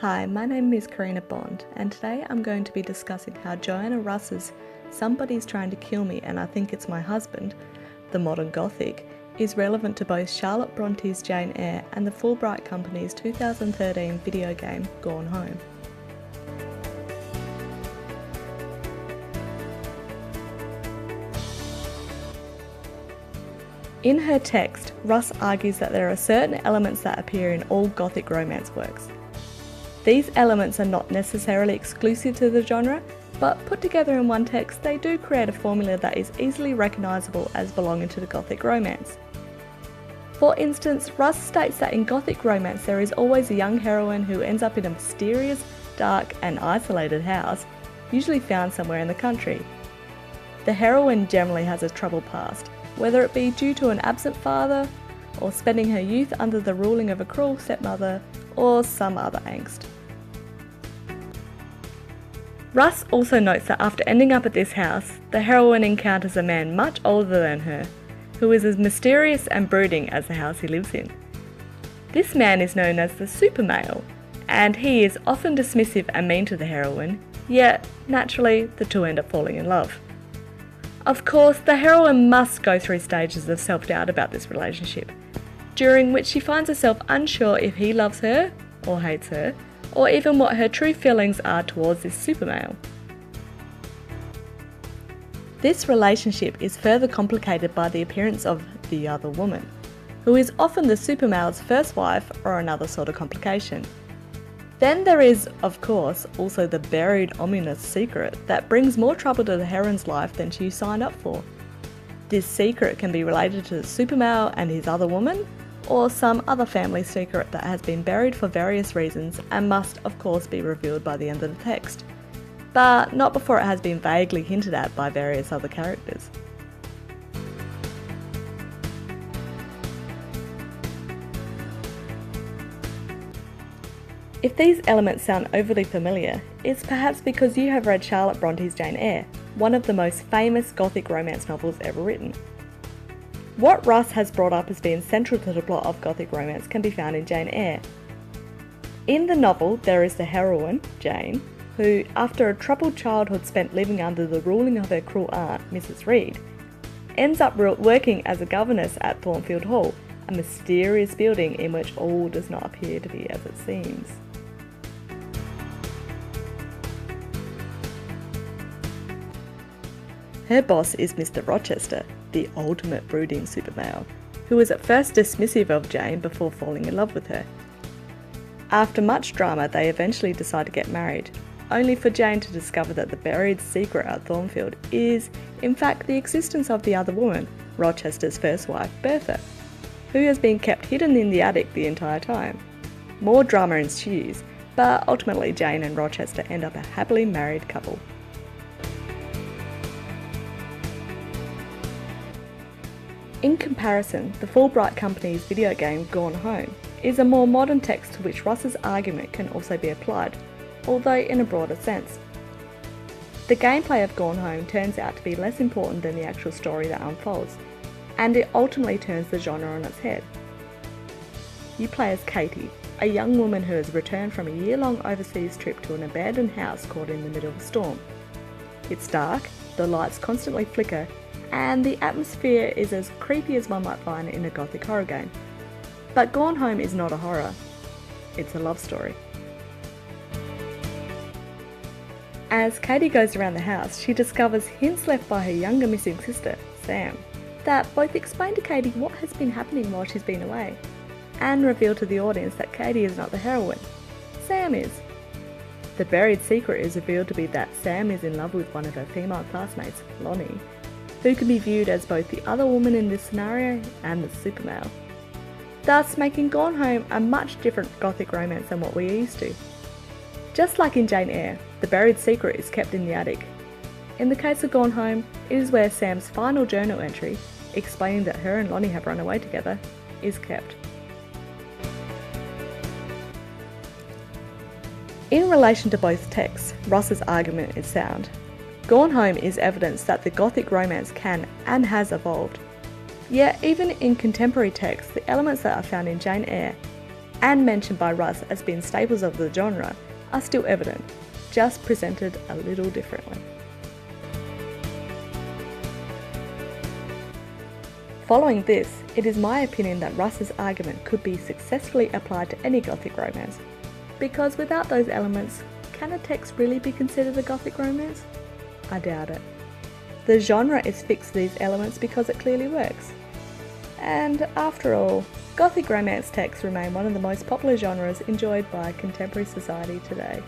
Hi, my name is Karina Bond, and today I'm going to be discussing how Joanna Russ's Somebody's Trying to Kill Me and I Think It's My Husband, the Modern Gothic, is relevant to both Charlotte Bronte's Jane Eyre and the Fulbright Company's 2013 video game Gone Home. In her text, Russ argues that there are certain elements that appear in all Gothic Romance works. These elements are not necessarily exclusive to the genre, but put together in one text, they do create a formula that is easily recognisable as belonging to the Gothic Romance. For instance, Russ states that in Gothic Romance there is always a young heroine who ends up in a mysterious, dark and isolated house, usually found somewhere in the country. The heroine generally has a troubled past, whether it be due to an absent father, or spending her youth under the ruling of a cruel stepmother, or some other angst. Russ also notes that after ending up at this house, the heroine encounters a man much older than her, who is as mysterious and brooding as the house he lives in. This man is known as the super male, and he is often dismissive and mean to the heroine, yet, naturally, the two end up falling in love. Of course, the heroine must go through stages of self-doubt about this relationship, during which she finds herself unsure if he loves her, or hates her, or even what her true feelings are towards this super male. This relationship is further complicated by the appearance of the other woman, who is often the super male's first wife or another sort of complication. Then there is, of course, also the buried ominous secret that brings more trouble to the heroine's life than she signed up for. This secret can be related to the super male and his other woman, or some other family secret that has been buried for various reasons and must, of course, be revealed by the end of the text, but not before it has been vaguely hinted at by various other characters. If these elements sound overly familiar, it's perhaps because you have read Charlotte Bronte's Jane Eyre, one of the most famous Gothic romance novels ever written. What Russ has brought up as being central to the plot of Gothic romance can be found in Jane Eyre. In the novel, there is the heroine, Jane, who, after a troubled childhood spent living under the ruling of her cruel aunt, Mrs. Reed, ends up working as a governess at Thornfield Hall, a mysterious building in which all does not appear to be as it seems. Her boss is Mr. Rochester, the ultimate brooding super male, who is at first dismissive of Jane before falling in love with her. After much drama, they eventually decide to get married, only for Jane to discover that the buried secret at Thornfield is, in fact, the existence of the other woman, Rochester's first wife, Bertha, who has been kept hidden in the attic the entire time. More drama ensues, but ultimately Jane and Rochester end up a happily married couple. In comparison, the Fulbright Company's video game Gone Home is a more modern text to which Russ's argument can also be applied, although in a broader sense. The gameplay of Gone Home turns out to be less important than the actual story that unfolds, and it ultimately turns the genre on its head. You play as Katie, a young woman who has returned from a year-long overseas trip to an abandoned house caught in the middle of a storm. It's dark, the lights constantly flicker, and the atmosphere is as creepy as one might find in a Gothic horror game. But Gone Home is not a horror, it's a love story. As Katie goes around the house, she discovers hints left by her younger missing sister, Sam, that both explain to Katie what has been happening while she's been away, and reveal to the audience that Katie is not the heroine, Sam is. The buried secret is revealed to be that Sam is in love with one of her female classmates, Lonnie, who can be viewed as both the other woman in this scenario and the super male, thus making Gone Home a much different Gothic romance than what we're used to. Just like in Jane Eyre, the buried secret is kept in the attic. In the case of Gone Home, it is where Sam's final journal entry, explaining that her and Lonnie have run away together, is kept. In relation to both texts, Russ's argument is sound. Gone Home is evidence that the Gothic romance can and has evolved. Yet even in contemporary texts, the elements that are found in Jane Eyre and mentioned by Russ as being staples of the genre, are still evident, just presented a little differently. Following this, it is my opinion that Russ's argument could be successfully applied to any Gothic romance, because without those elements, can a text really be considered a Gothic romance? I doubt it. The genre is fixed to these elements because it clearly works. And after all, Gothic romance texts remain one of the most popular genres enjoyed by contemporary society today.